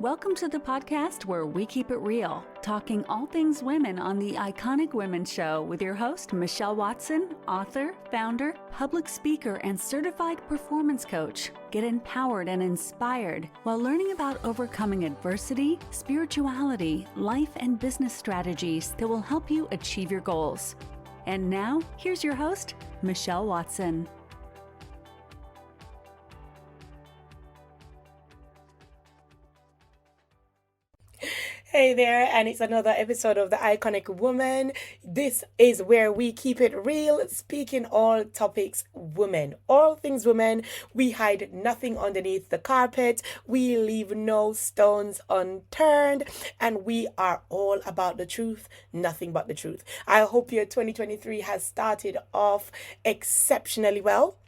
Welcome to the podcast where we keep it real, talking all things women on the Iconic Women Show with your host, Michelle Watson, author, founder, public speaker, and certified performance coach. Get empowered and inspired while learning about overcoming adversity, spirituality, life, and business strategies that will help you achieve your goals. And now, here's your host, Michelle Watson. Hey there, and it's another episode of The Iconic Woman. This is where we keep it real, speaking all topics women, all things women. We hide nothing underneath the carpet. We leave no stones unturned, and we are all about the truth, nothing but the truth. I hope your 2023 has started off exceptionally well.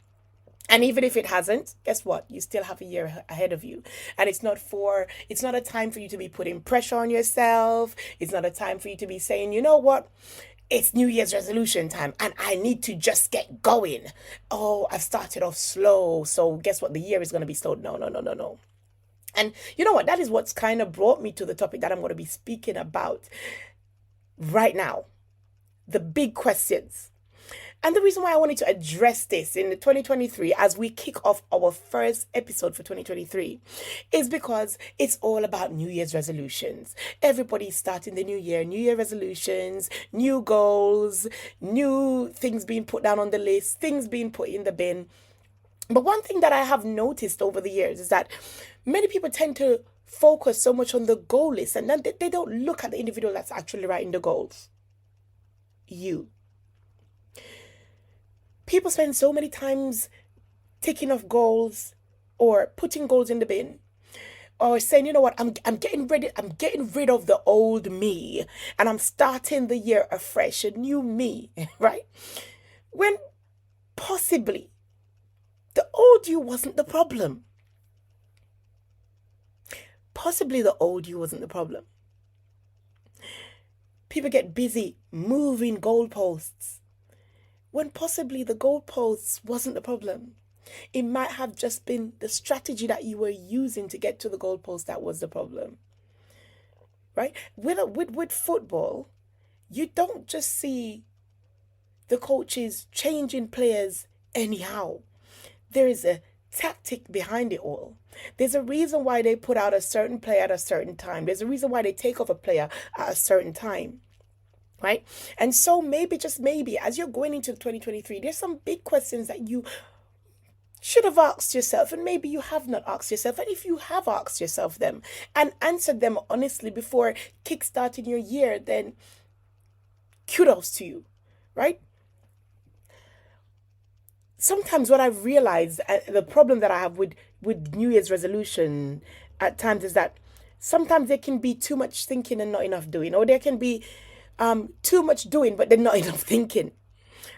And even if it hasn't, guess what? You still have a year ahead of you. And it's not a time for you to be putting pressure on yourself. It's not a time for you to be saying, you know what? It's New Year's resolution time and I need to just get going. Oh, I've started off slow. So guess what? The year is going to be slow. No. And you know what? That is what's kind of brought me to the topic that I'm going to be speaking about right now. The big questions. And the reason why I wanted to address this in 2023 as we kick off our first episode for 2023 is because it's all about New Year's resolutions. Everybody's starting the new year, New Year resolutions, new goals, new things being put down on the list, things being put in the bin. But one thing that I have noticed over the years is that many people tend to focus so much on the goal list and then they don't look at the individual that's actually writing the goals. You. People spend so many times ticking off goals or putting goals in the bin or saying, you know what, I'm getting rid of the old me and I'm starting the year afresh, a new me, right? When possibly the old you wasn't the problem. Possibly the old you wasn't the problem. People get busy moving goalposts when possibly the goalposts wasn't the problem. It might have just been the strategy that you were using to get to the goalpost that was the problem, right? With football, you don't just see the coaches changing players anyhow. There is a tactic behind it all. There's a reason why they put out a certain player at a certain time. There's a reason why they take off a player at a certain time. Right? And so maybe, just maybe, as you're going into 2023, there's some big questions that you should have asked yourself, and maybe you have not asked yourself. And if you have asked yourself them and answered them honestly before kickstarting your year, then kudos to you, right? Sometimes what I've realized, the problem that I have with New Year's resolution at times is that sometimes there can be too much thinking and not enough doing, or there can be too much doing, but then not enough thinking,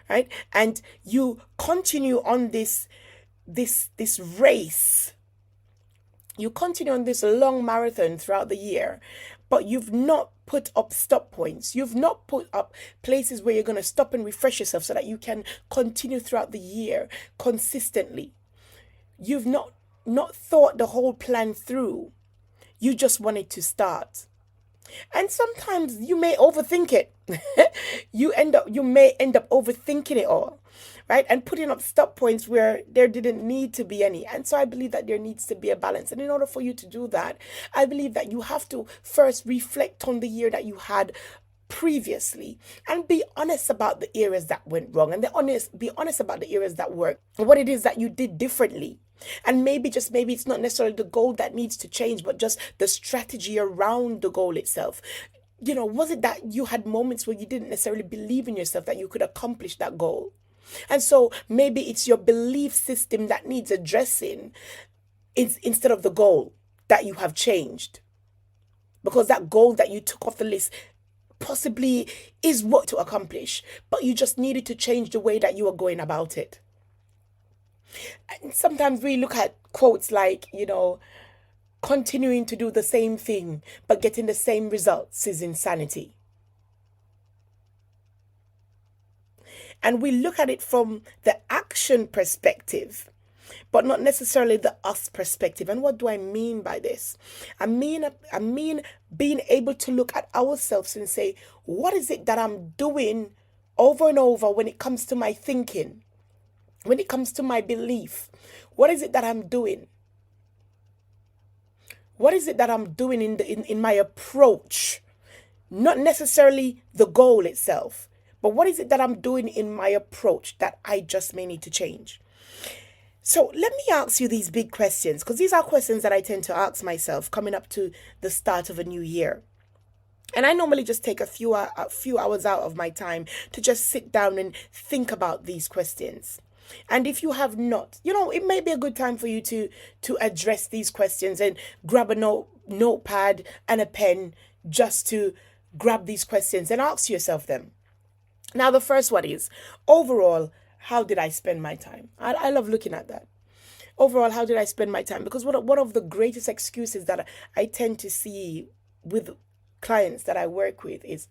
right? And you continue on this race. You continue on this long marathon throughout the year, but you've not put up stop points. You've not put up places where you're going to stop and refresh yourself so that you can continue throughout the year consistently. You've not thought the whole plan through. You just wanted to start. And sometimes you may overthink it. You may end up overthinking it all, right? And putting up stop points where there didn't need to be any. And so I believe that there needs to be a balance. And in order for you to do that, I believe that you have to first reflect on the year that you had previously and be honest about the areas that went wrong and be honest about the areas that worked and what it is that you did differently. And maybe it's not necessarily the goal that needs to change, but just the strategy around the goal itself. You know, was it that you had moments where you didn't necessarily believe in yourself that you could accomplish that goal? And so maybe it's your belief system that needs addressing instead of the goal that you have changed. Because that goal that you took off the list possibly is what to accomplish, but you just needed to change the way that you are going about it. And sometimes we look at quotes like, you know, continuing to do the same thing but getting the same results is insanity. And we look at it from the action perspective. but not necessarily the us perspective. And what do I mean by this? I mean being able to look at ourselves and say, what is it that I'm doing over and over when it comes to my thinking, when it comes to my belief? What is it that I'm doing? What is it that I'm doing in my approach? Not necessarily the goal itself, but what is it that I'm doing in my approach that I just may need to change? So let me ask you these big questions, because these are questions that I tend to ask myself coming up to the start of a new year. And I normally just take a few hours out of my time to just sit down and think about these questions. And if you have not, it may be a good time for you to address these questions and grab a notepad and a pen just to grab these questions and ask yourself them. Now, the first one is, overall, how did I spend my time? I love looking at that. Overall, how did I spend my time? Because one of the greatest excuses that I tend to see with clients that I work with is,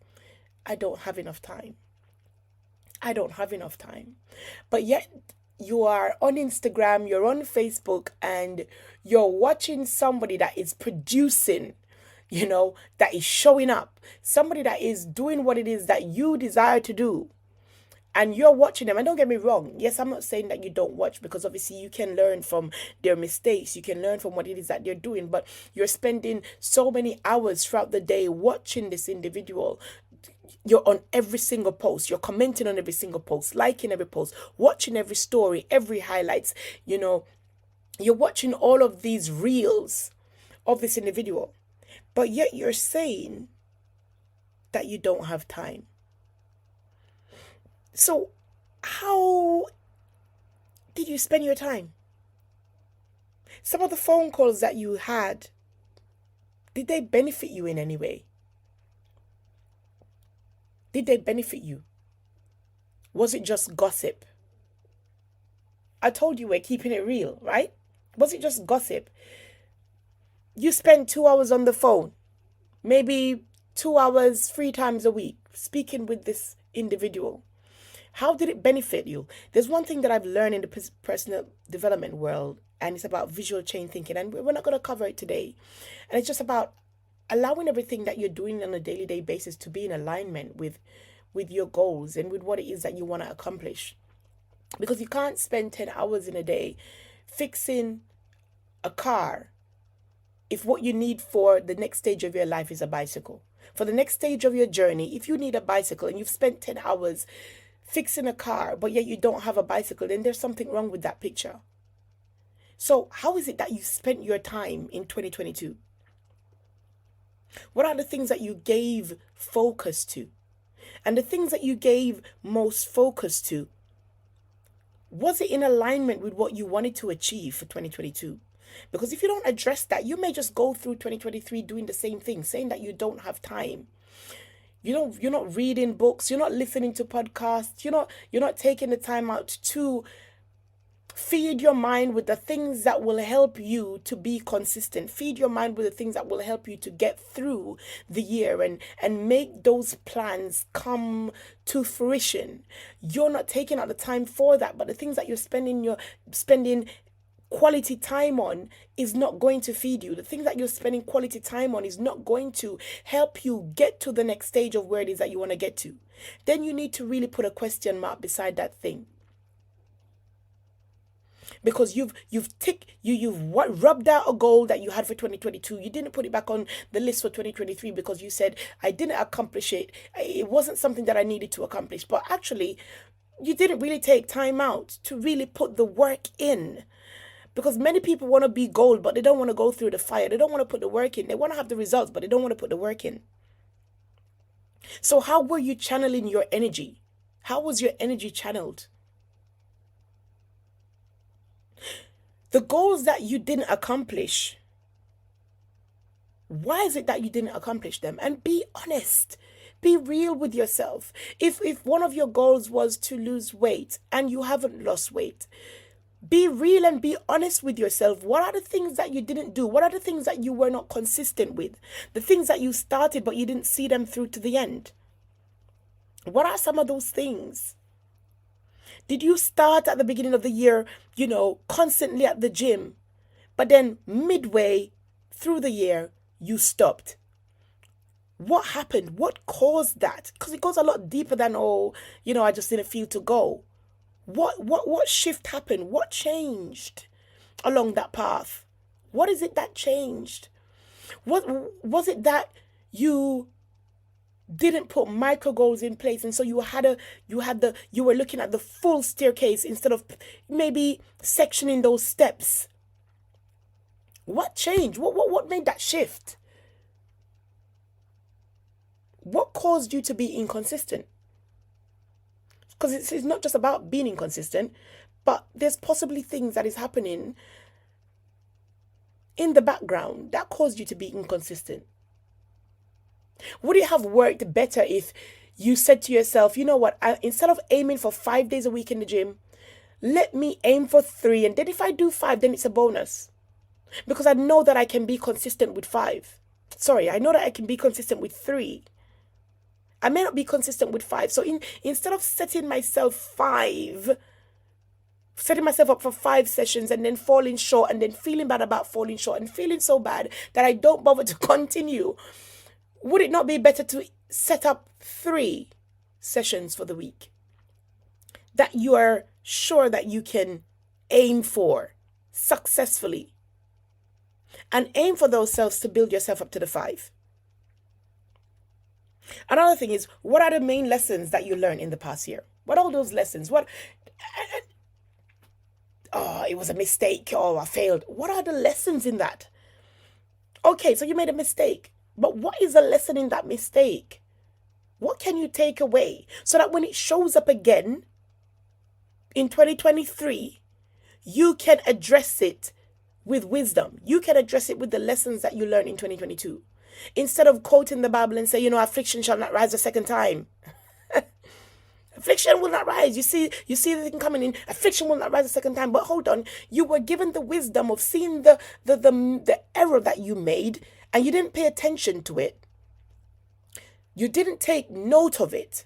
I don't have enough time. I don't have enough time. But yet you are on Instagram, you're on Facebook, and you're watching somebody that is producing, that is showing up, somebody that is doing what it is that you desire to do. And you're watching them. And don't get me wrong. Yes, I'm not saying that you don't watch, because obviously you can learn from their mistakes. You can learn from what it is that they're doing. But you're spending so many hours throughout the day watching this individual. You're on every single post. You're commenting on every single post, liking every post, watching every story, every highlights. You're watching all of these reels of this individual. But yet you're saying that you don't have time. So how did you spend your time? Some of the phone calls that you had, did they benefit you in any way? Did they benefit you? Was it just gossip? I told you we're keeping it real, right? Was it just gossip? You spend 2 hours on the phone, maybe 2 hours 3 times a week, speaking with this individual. How did it benefit you? There's one thing that I've learned in the personal development world, and it's about visual chain thinking. And we're not going to cover it today. And it's just about allowing everything that you're doing on a daily basis to be in alignment with your goals and with what it is that you want to accomplish. Because you can't spend 10 hours in a day fixing a car if what you need for the next stage of your life is a bicycle. For the next stage of your journey, if you need a bicycle and you've spent 10 hours fixing a car, but yet you don't have a bicycle, then there's something wrong with that picture. So how is it that you spent your time in 2022? What are the things that you gave focus to? And the things that you gave most focus to, was it in alignment with what you wanted to achieve for 2022? Because if you don't address that, you may just go through 2023 doing the same thing, saying that you don't have time. You're not reading books, you're not listening to podcasts, you're not taking the time out to feed your mind with the things that will help you to be consistent. Feed your mind with the things that will help you to get through the year and make those plans come to fruition. You're not taking out the time for that, but the things that you're spending quality time on is not going to feed you. The things that you're spending quality time on is not going to help you get to the next stage of where it is that you want to get to. Then you need to really put a question mark beside that thing. Because you've rubbed out a goal that you had for 2022. You didn't put it back on the list for 2023 because you said, I didn't accomplish it. It wasn't something that I needed to accomplish. But actually, you didn't really take time out to really put the work in. Because many people want to be gold, but they don't want to go through the fire. They don't want to put the work in. They want to have the results, but they don't want to put the work in. So how were you channeling your energy? How was your energy channeled? The goals that you didn't accomplish, why is it that you didn't accomplish them? And be honest. Be real with yourself. If one of your goals was to lose weight and you haven't lost weight, be real and be honest with yourself. What are the things that you didn't do? What are the things that you were not consistent with? The things that you started but you didn't see them through to the end. What are some of those things? Did you start at the beginning of the year, constantly at the gym, but then midway through the year, you stopped? What happened? What caused that? Because it goes a lot deeper than, I just didn't feel to go. What shift happened? What changed along that path? What is it that changed? What was it that you didn't put micro goals in place, and so you were looking at the full staircase instead of maybe sectioning those steps? What changed? What made that shift? What caused you to be inconsistent? Because it's not just about being inconsistent, but there's possibly things that is happening in the background that caused you to be inconsistent. Would it have worked better if you said to yourself, you know what, instead of aiming for 5 days a week in the gym, let me aim for 3, and then if I do 5, then it's a bonus. Because I know that I can be consistent with 5. I know that I can be consistent with 3. I may not be consistent with 5. So instead of setting myself up for 5 sessions and then falling short and then feeling bad about falling short and feeling so bad that I don't bother to continue, would it not be better to set up 3 sessions for the week that you are sure that you can aim for successfully, and aim for those selves to build yourself up to the 5? Another thing is, what are the main lessons that you learned in the past year? What are those lessons? It was a mistake. I failed. What are the lessons in that? Okay, so you made a mistake. But what is the lesson in that mistake? What can you take away so that when it shows up again in 2023, you can address it with wisdom? You can address it with the lessons that you learned in 2022. Instead of quoting the Bible and say, affliction shall not rise a second time. Affliction will not rise. You see the thing coming in. Affliction will not rise a second time. But hold on. You were given the wisdom of seeing the error that you made, and you didn't pay attention to it. You didn't take note of it.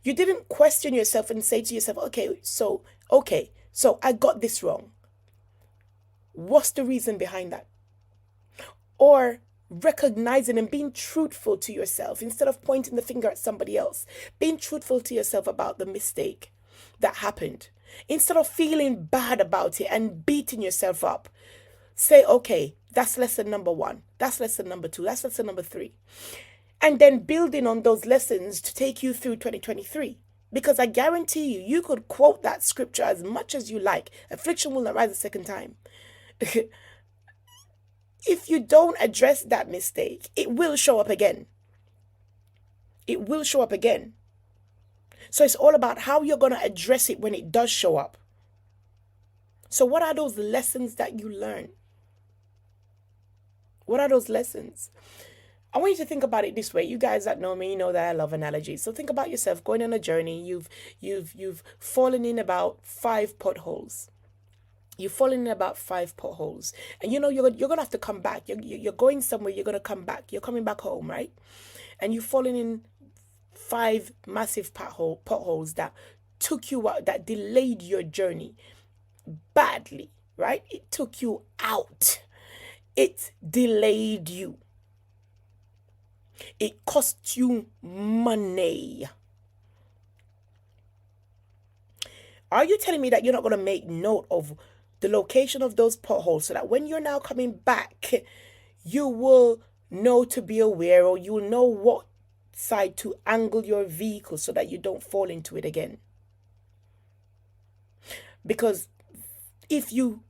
You didn't question yourself and say to yourself, okay, so I got this wrong. What's the reason behind that? Or recognizing and being truthful to yourself instead of pointing the finger at somebody else. Being truthful to yourself about the mistake that happened. Instead of feeling bad about it and beating yourself up, say, okay, that's lesson number 1. That's lesson number 2. That's lesson number 3. And then building on those lessons to take you through 2023. Because I guarantee you could quote that scripture as much as you like. Affliction will not rise a second time. If you don't address that mistake, it will show up again. It will show up again. So it's all about how you're going to address it when it does show up. So what are those lessons that you learn? What are those lessons? I want you to think about it this way. You guys that know me, you know that I love analogies. So think about yourself going on a journey. You've fallen in about 5 potholes. You've fallen in about 5 potholes, and you're gonna have to come back. You're going somewhere. You're gonna come back. You're coming back home, right? And you've fallen in 5 massive potholes that took you out, that delayed your journey badly, right? It took you out. It delayed you. It cost you money. Are you telling me that you're not going to make note of the location of those potholes so that when you're now coming back, you will know to be aware, or you will know what side to angle your vehicle so that you don't fall into it again? Because if you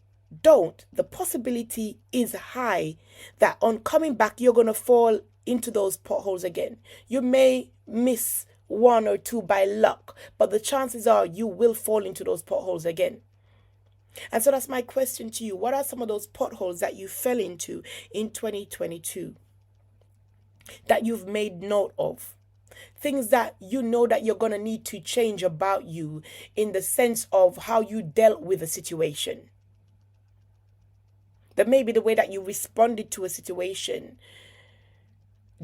don't, the possibility is high that on coming back, you're going to fall into those potholes again. You may miss 1 or 2 by luck, but the chances are you will fall into those potholes again. And so that's my question to you. What are some of those potholes that you fell into in 2022 that you've made note of? Things that you know that you're going to need to change about you in the sense of how you dealt with a situation. That maybe the way that you responded to a situation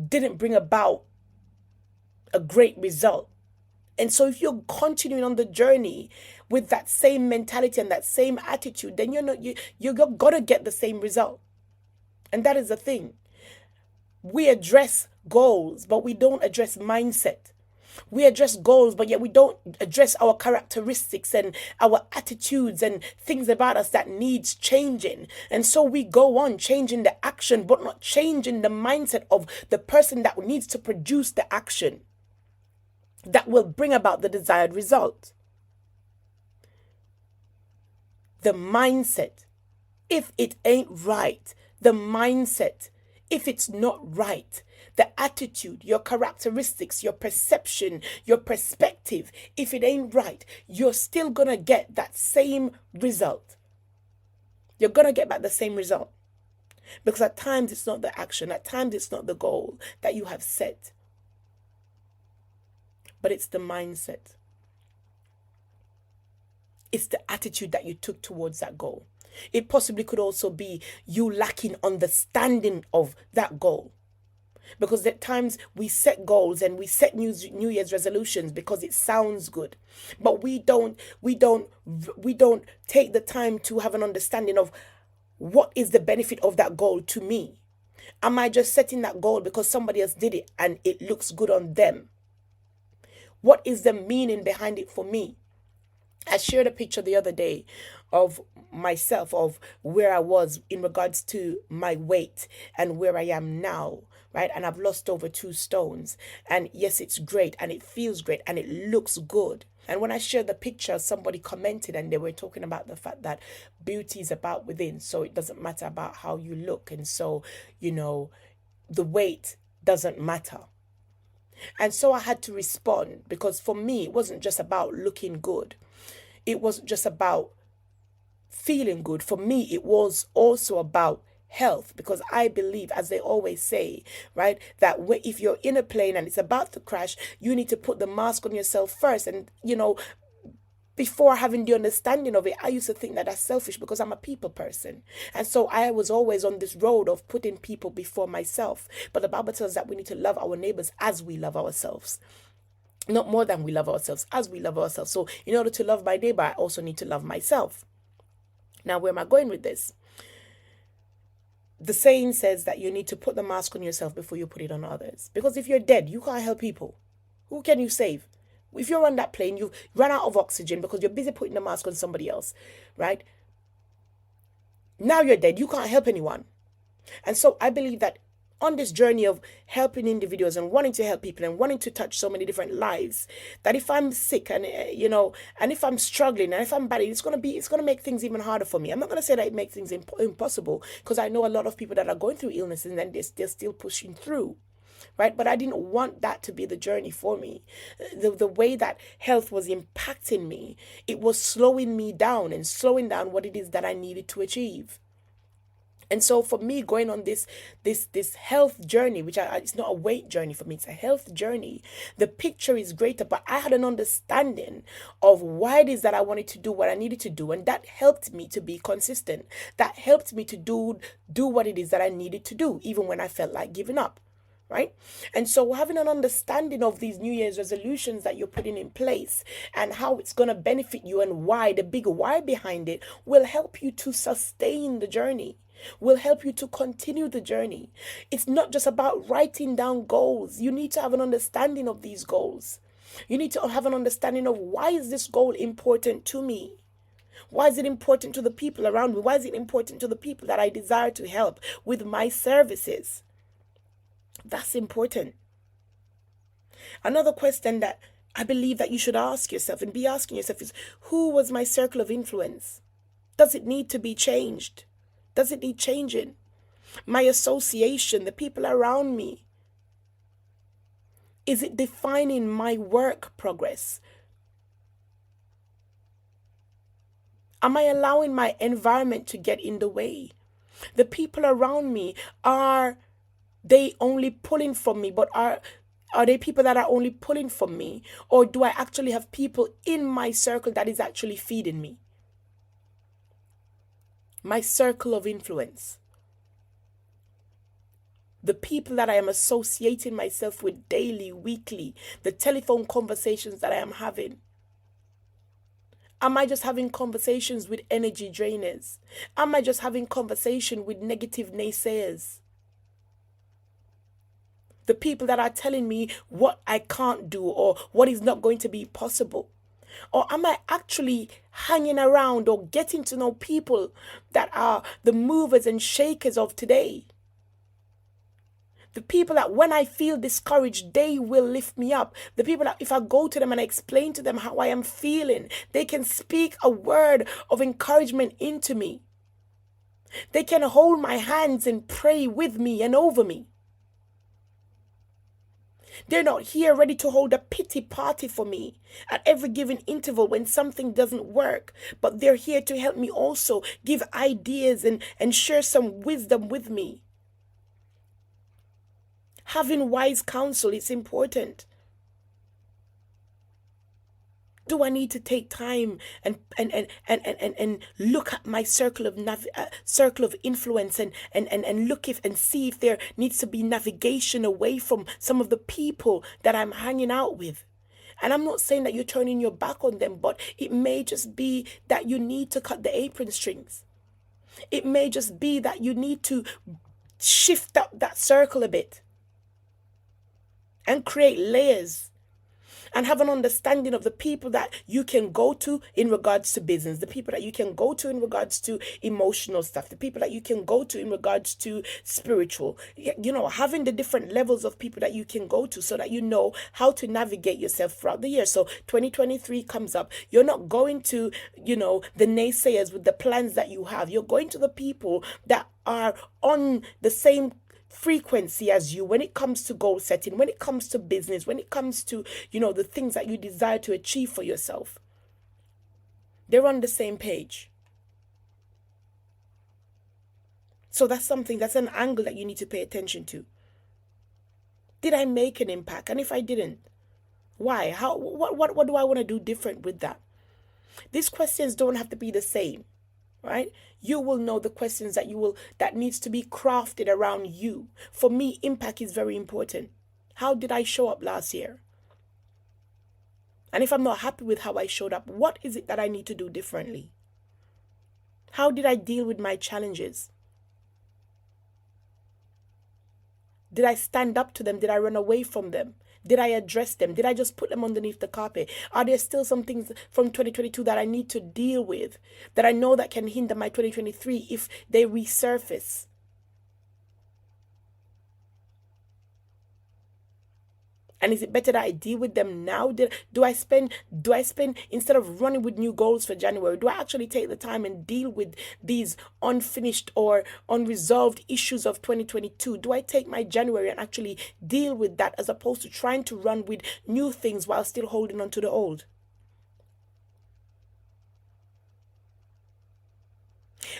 didn't bring about a great result. And so if you're continuing on the journey with that same mentality and that same attitude, then you're gonna get the same result. And that is the thing. We address goals, but we don't address mindset. We address goals, but yet we don't address our characteristics and our attitudes and things about us that needs changing. And so we go on changing the action, but not changing the mindset of the person that needs to produce the action that will bring about the desired result. The mindset, if it ain't right, the mindset, if it's not right, the attitude, your characteristics, your perception, your perspective, if it ain't right, you're still gonna get that same result. You're gonna get back the same result. Because at times it's not the action, at times it's not the goal that you have set, but it's the mindset. It's the attitude that you took towards that goal. It possibly could also be you lacking understanding of that goal. Because at times we set goals and we set New Year's resolutions because it sounds good, but we don't take the time to have an understanding of what is the benefit of that goal to me. Am I just setting that goal because somebody else did it and it looks good on them? What is the meaning behind it for me? I shared a picture the other day of myself, of where I was in regards to my weight and where I am now, right? And I've lost over 2 stones. And yes, it's great and it feels great and it looks good. And when I shared the picture, somebody commented and they were talking about the fact that beauty is about within. So it doesn't matter about how you look. And so, the weight doesn't matter. And so I had to respond, because for me, it wasn't just about looking good. It wasn't just about feeling good. For me, it was also about health, because I believe, as they always say, right, that if you're in a plane and it's about to crash, you need to put the mask on yourself first. And, before having the understanding of it, I used to think that that's selfish because I'm a people person. And so I was always on this road of putting people before myself. But the Bible tells us that we need to love our neighbors as we love ourselves. Not more than we love ourselves, as we love ourselves. So in order to love my neighbor, I also need to love myself. Now, where am I going with this? The saying says that you need to put the mask on yourself before you put it on others. Because if you're dead, you can't help people. Who can you save? If you're on that plane, you've run out of oxygen because you're busy putting the mask on somebody else, right? Now you're dead. You can't help anyone. And so I believe that on this journey of helping individuals and wanting to help people and wanting to touch so many different lives, that if I'm sick and, and if I'm struggling and if I'm bad, it's going to make things even harder for me. I'm not going to say that it makes things impossible, because I know a lot of people that are going through illnesses and then they're still pushing through. Right? But I didn't want that to be the journey for me. The way that health was impacting me, it was slowing me down and slowing down what it is that I needed to achieve. And so for me, going on this health journey, which it's not a weight journey for me, it's a health journey. The picture is greater, but I had an understanding of why it is that I wanted to do what I needed to do. And that helped me to be consistent. That helped me to do what it is that I needed to do, even when I felt like giving up. Right? And so having an understanding of these New Year's resolutions that you're putting in place and how it's going to benefit you and why, the big why behind it, will help you to sustain the journey, will help you to continue the journey. It's not just about writing down goals. You need to have an understanding of these goals. You need to have an understanding of, why is this goal important to me? Why is it important to the people around me? Why is it important to the people that I desire to help with my services? That's important. Another question that I believe that you should ask yourself and be asking yourself is, who was my circle of influence? Does it need to be changed? Does it need changing? My association, the people around me. Is it defining my work progress? Am I allowing my environment to get in the way? The people around me, are they only pulling from me, but are they people that are only pulling from me? Or do I actually have people in my circle that is actually feeding me? My circle of influence. The people that I am associating myself with daily, weekly, the telephone conversations that I am having. Am I just having conversations with energy drainers? Am I just having conversation with negative naysayers? The people that are telling me what I can't do or what is not going to be possible. Or am I actually hanging around or getting to know people that are the movers and shakers of today? The people that when I feel discouraged, they will lift me up. The people that if I go to them and I explain to them how I am feeling, they can speak a word of encouragement into me. They can hold my hands and pray with me and over me. They're not here ready to hold a pity party for me at every given interval when something doesn't work, but they're here to help me also give ideas and share some wisdom with me. Having wise counsel is important. Do I need to take time and look at my circle of influence and look if and see if there needs to be navigation away from some of the people that I'm hanging out with? And I'm not saying that you're turning your back on them, but it may just be that you need to cut the apron strings. It may just be that you need to shift up that circle a bit and create layers and have an understanding of the people that you can go to in regards to business, the people that you can go to in regards to emotional stuff, the people that you can go to in regards to spiritual, having the different levels of people that you can go to so that you know how to navigate yourself throughout the year. So 2023 comes up. You're not going to, the naysayers with the plans that you have. You're going to the people that are on the same frequency as you when it comes to goal setting, when it comes to business, when it comes to, the things that you desire to achieve for yourself. They're on the same page. So that's an angle that you need to pay attention to. Did I make an impact? And if I didn't, why? How? What do I want to do different with that? These questions don't have to be the same. Right? You will know the questions that needs to be crafted around you. For me, impact is very important. How did I show up last year? And if I'm not happy with how I showed up, what is it that I need to do differently? How did I deal with my challenges? Did I stand up to them? Did I run away from them? Did I address them? Did I just put them underneath the carpet? Are there still some things from 2022 that I need to deal with that I know that can hinder my 2023 if they resurface? And is it better that I deal with them now? Do I spend instead of running with new goals for January, do I actually take the time and deal with these unfinished or unresolved issues of 2022? Do I take my January and actually deal with that as opposed to trying to run with new things while still holding on to the old?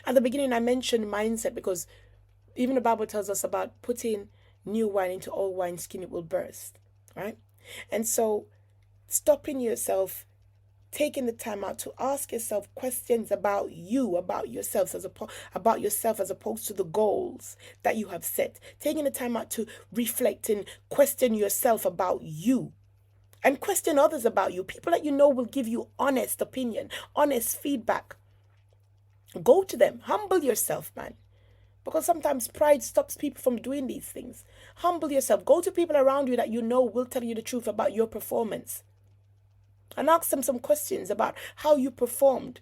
At the beginning, I mentioned mindset because even the Bible tells us about putting new wine into old wineskin, it will burst. Right? And so stopping yourself, taking the time out to ask yourself questions about you, about yourself as opposed to the goals that you have set. Taking the time out to reflect and question yourself about you and question others about you. People that you know will give you honest opinion, honest feedback. Go to them. Humble yourself, man. Because sometimes pride stops people from doing these things. Humble yourself. Go to people around you that you know will tell you the truth about your performance. And ask them some questions about how you performed.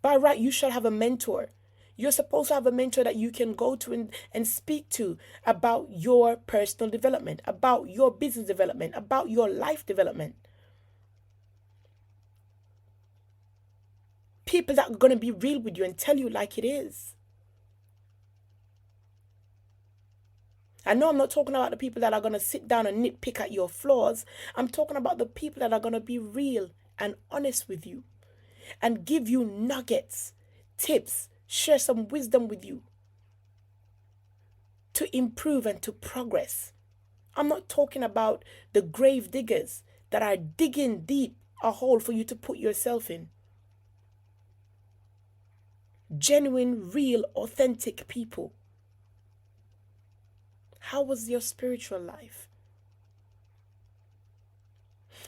By right, you should have a mentor. You're supposed to have a mentor that you can go to and speak to about your personal development, about your business development, about your life development. People that are going to be real with you and tell you like it is. I know I'm not talking about the people that are going to sit down and nitpick at your flaws. I'm talking about the people that are going to be real and honest with you and give you nuggets, tips, share some wisdom with you to improve and to progress. I'm not talking about the grave diggers that are digging deep a hole for you to put yourself in. Genuine, real, authentic people How was your spiritual life?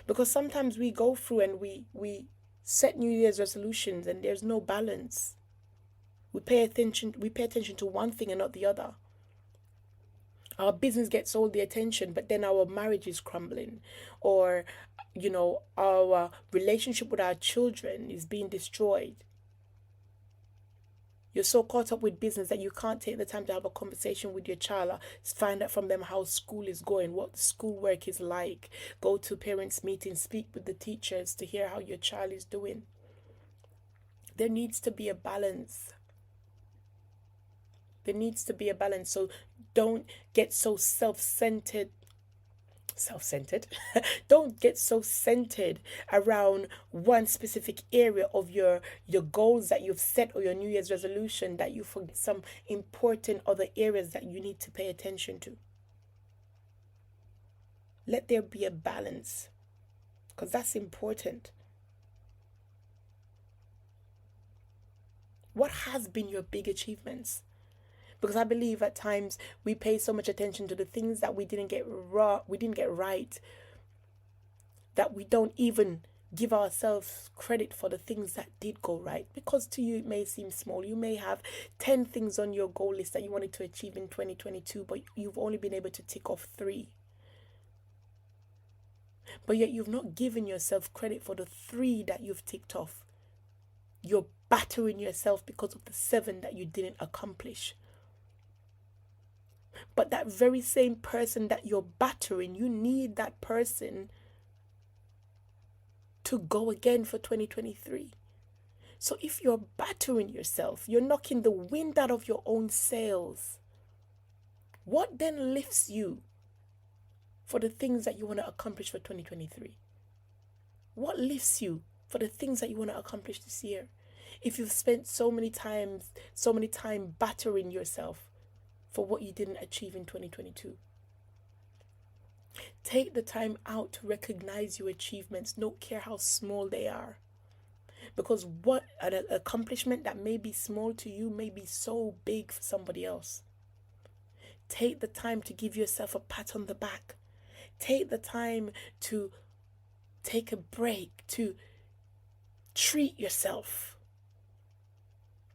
Because sometimes we go through and we set New Year's resolutions and there's no balance. We pay attention to one thing and not the other. Our business gets all the attention, but then our marriage is crumbling, or our relationship with our children is being destroyed. You're so caught up with business that you can't take the time to have a conversation with your child, find out from them how school is going, what the schoolwork is like, go to parents' meetings, speak with the teachers to hear how your child is doing. There needs to be a balance. There needs to be a balance. So don't get so self-centered. Don't get so centered around one specific area of your goals that you've set, or your New Year's resolution, that you forget some important other areas that you need to pay attention to. Let there be a balance, because that's important. What has been your big achievements? Because I believe at times we pay so much attention to the things that we didn't get right, that we don't even give ourselves credit for the things that did go right. Because to you it may seem small. You may have 10 things on your goal list that you wanted to achieve in 2022, but you've only been able to tick off 3. But yet you've not given yourself credit for the 3 that you've ticked off. You're battering yourself because of the 7 that you didn't accomplish. But that very same person that you're battering, you need that person to go again for 2023. So if you're battering yourself, you're knocking the wind out of your own sails. What then lifts you for the things that you want to accomplish for 2023? What lifts you for the things that you want to accomplish this year? If you've spent so many time battering yourself for what you didn't achieve in 2022. Take the time out to recognize your achievements, don't care how small they are. Because what an accomplishment that may be small to you may be so big for somebody else. Take the time to give yourself a pat on the back. Take the time to take a break, to treat yourself.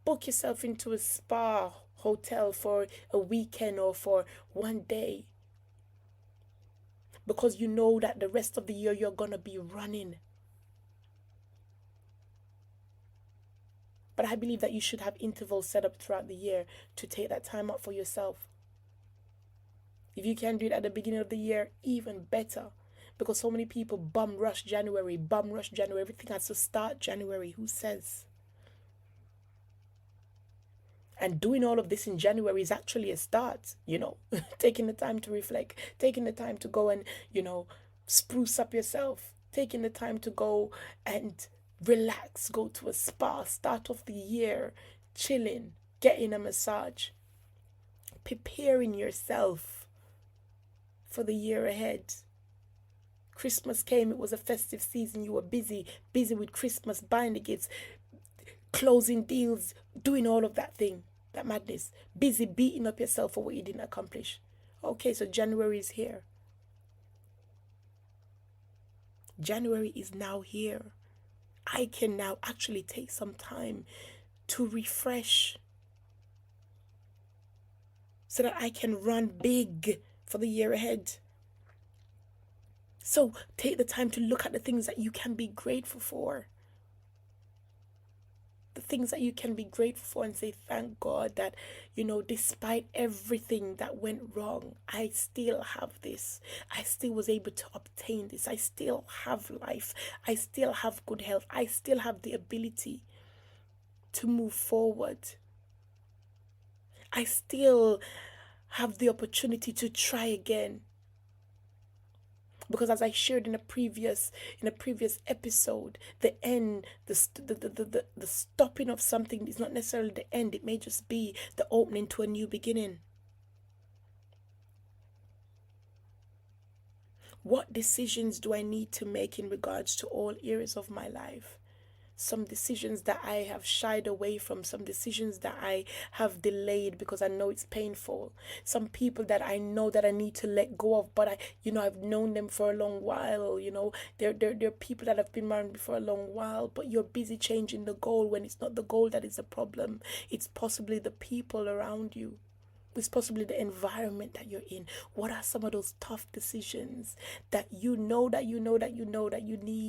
Book yourself into a spa hotel for a weekend or for one day, because you know that the rest of the year you're gonna be running. But I believe that you should have intervals set up throughout the year to take that time out for yourself. If you can do it at the beginning of the year, even better, because so many people bum rush January, everything has to start January. Who says? And doing all of this in January is actually a start, taking the time to reflect, taking the time to go and, spruce up yourself, taking the time to go and relax, go to a spa, start off the year, chilling, getting a massage, preparing yourself for the year ahead. Christmas came, it was a festive season, you were busy with Christmas, buying the gifts, closing deals, doing all of that madness, busy beating up yourself for what you didn't accomplish. Okay, so January is here. January is now here. I can now actually take some time to refresh so that I can run big for the year ahead. So take the time to look at the things that you can be grateful for. The things that you can be grateful for, and say, thank God that, despite everything that went wrong, I still have this. I still was able to obtain this. I still have life. I still have good health. I still have the ability to move forward. I still have the opportunity to try again. Because as I shared in a previous episode, the end, the stopping of something is not necessarily the end. It may just be the opening to a new beginning. What decisions do I need to make in regards to all areas of my life some decisions that I have shied away from, some decisions that I have delayed because I know it's painful, some people that I know that I need to let go of, but I've known them for a long while, they're people that have been around me for a long while, but you're busy changing the goal when it's not the goal that is the problem. It's possibly the people around you. It's possibly the environment that you're in. What are some of those tough decisions that you need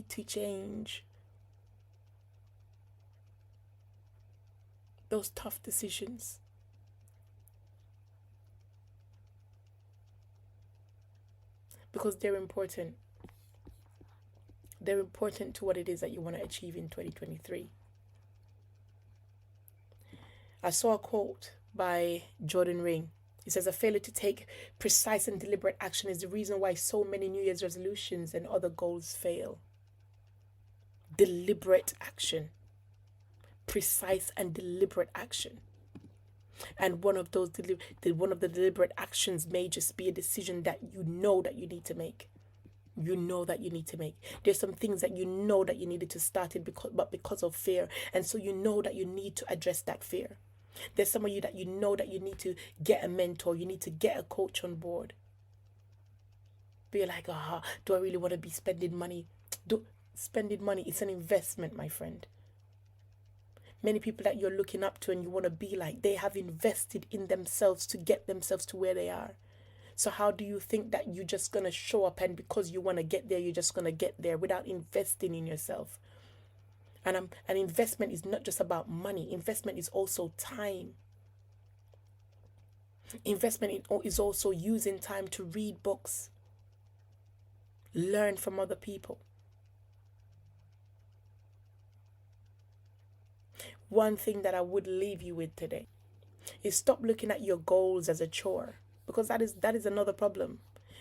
to change? Those tough decisions. Because they're important. They're important to what it is that you want to achieve in 2023. I saw a quote by Jordan Ring. It says, a failure to take precise and deliberate action is the reason why so many New Year's resolutions and other goals fail. Deliberate action. Precise and deliberate action. And one of the deliberate actions may just be a decision that you know that you need to make. There's some things that you know that you needed to start it because of fear. And so you know that you need to address that fear. There's some of you that you know that you need to get a mentor, you need to get a coach on board. Be like, do I really want to be spending money? Spending money, it's an investment, my friend. Many people that you're looking up to and you want to be like, they have invested in themselves to get themselves to where they are. So how do you think that you're just going to show up and because you want to get there, you're just going to get there without investing in yourself? And an investment is not just about money. Investment is also time. Investment is also using time to read books, learn from other people. One thing that I would leave you with today is stop looking at your goals as a chore, because that is another problem.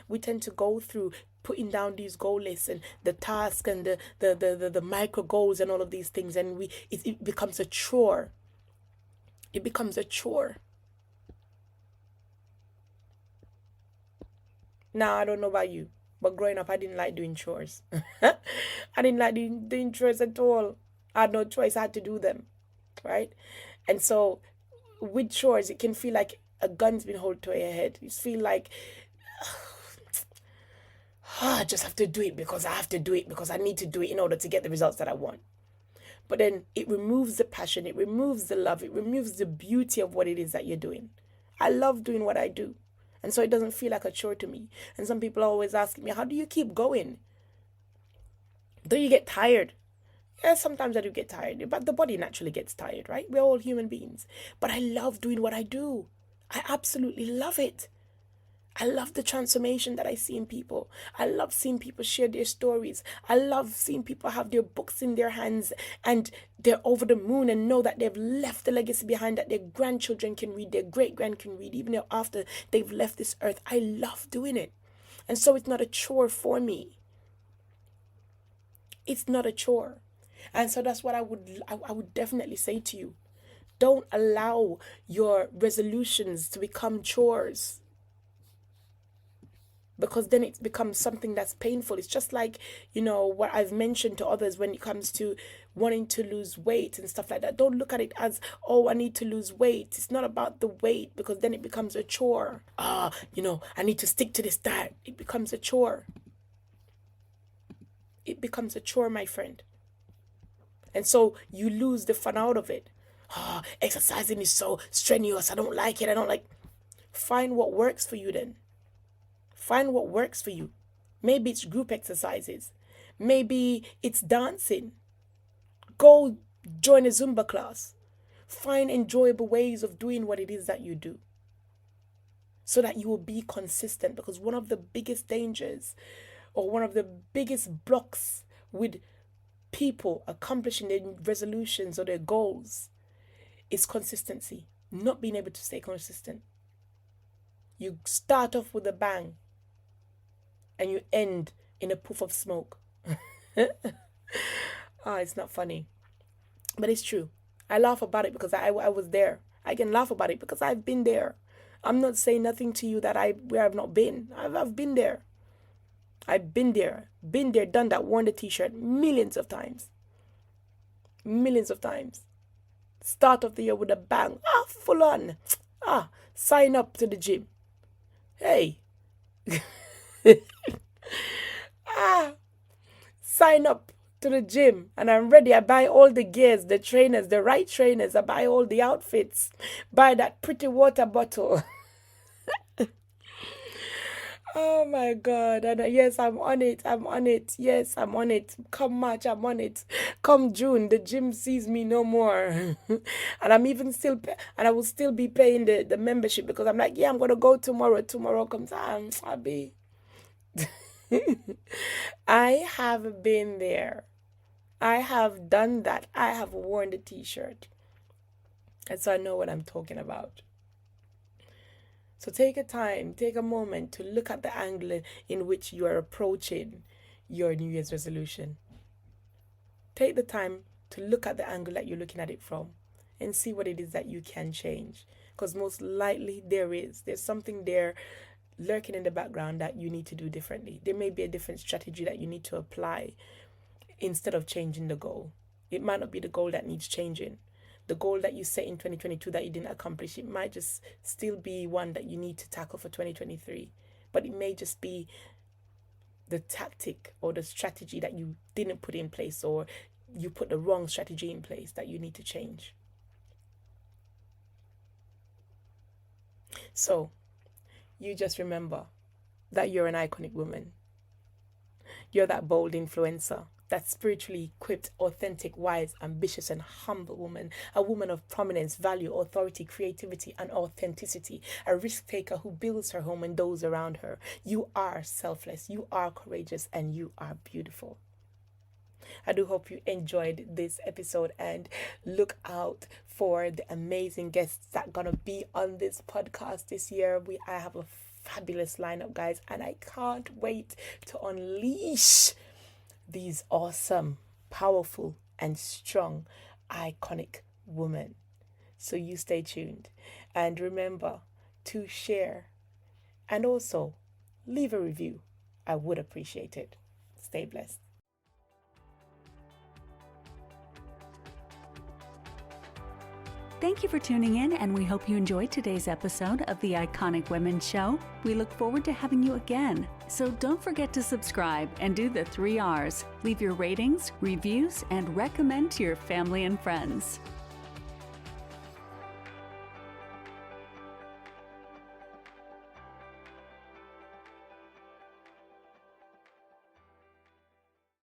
We tend to go through putting down these goal lists and the task and the micro goals and all of these things, and it becomes a chore. It becomes a chore. Now, I don't know about you, but growing up, I didn't like doing chores. I didn't like doing chores at all. I had no choice. I had to do them, right? And so with chores, it can feel like a gun's been held to your head. You feel like, I just have to do it because I have to do it because I need to do it in order to get the results that I want. But then it removes the passion, it removes the love, it removes the beauty of what it is that you're doing. I love doing what I do. And so it doesn't feel like a chore to me. And some people are always asking me, how do you keep going? Don't you get tired? Yeah, sometimes I do get tired, but the body naturally gets tired, right? We're all human beings. But I love doing what I do. I absolutely love it. I love the transformation that I see in people. I love seeing people share their stories. I love seeing people have their books in their hands and they're over the moon and know that they've left a legacy behind that their grandchildren can read, their great-grand can read, even after they've left this earth. I love doing it. And so it's not a chore for me. It's not a chore. And so that's what I would definitely say to you. Don't allow your resolutions to become chores, because then it becomes something that's painful. It's just like, what I've mentioned to others when it comes to wanting to lose weight and stuff like that. Don't look at it as, I need to lose weight. It's not about the weight, because then it becomes a chore. I need to stick to this diet. It becomes a chore. It becomes a chore, my friend. And so you lose the fun out of it. Exercising is so strenuous. I don't like it. Find what works for you then. Find what works for you. Maybe it's group exercises. Maybe it's dancing. Go join a Zumba class. Find enjoyable ways of doing what it is that you do, so that you will be consistent. Because one of the biggest dangers, or one of the biggest blocks with people accomplishing their resolutions or their goals, is consistency. Not being able to stay consistent. You start off with a bang and you end in a puff of smoke. It's not funny, but it's true. I laugh about it because I was there. I can laugh about it because I've been there. I'm not saying nothing to you where I've not been. I've been there. I've been there, done that, worn the t-shirt millions of times. millions of times. Start of the year with a bang. Full on. Sign up to the gym. Hey. Sign up to the gym and I'm ready. I buy all the gears, the trainers, the right trainers. I buy all the outfits. Buy that pretty water bottle. Oh my God. And yes, I'm on it. I'm on it. Yes, I'm on it. Come March, I'm on it. Come June, the gym sees me no more. And I'm even still, and I will still be paying the membership because I'm like, yeah, I'm going to go tomorrow. Tomorrow comes, I'll be. I have been there. I have done that. I have worn the t-shirt. And so I know what I'm talking about. So take a moment to look at the angle in which you are approaching your New Year's resolution. Take the time to look at the angle that you're looking at it from and see what it is that you can change. Because most likely there's something there lurking in the background that you need to do differently. There may be a different strategy that you need to apply instead of changing the goal. It might not be the goal that needs changing. The goal that you set in 2022 that you didn't accomplish, it might just still be one that you need to tackle for 2023. But it may just be the tactic or the strategy that you didn't put in place, or you put the wrong strategy in place that you need to change. So, you just remember that you're an iconic woman. You're that bold influencer, that spiritually equipped, authentic, wise, ambitious, and humble woman. A woman of prominence, value, authority, creativity, and authenticity. A risk taker who builds her home and those around her. You are selfless, you are courageous, and you are beautiful. I do hope you enjoyed this episode, and look out for the amazing guests that are gonna be on this podcast this year. I have a fabulous lineup, guys, and I can't wait to unleash these awesome, powerful, and strong, iconic women. So you stay tuned, and remember to share and also leave a review. I would appreciate it. Stay blessed. Thank you for tuning in, and we hope you enjoyed today's episode of the Iconic Women Show. We look forward to having you again. So don't forget to subscribe and do the 3 R's. Leave your ratings, reviews, and recommend to your family and friends.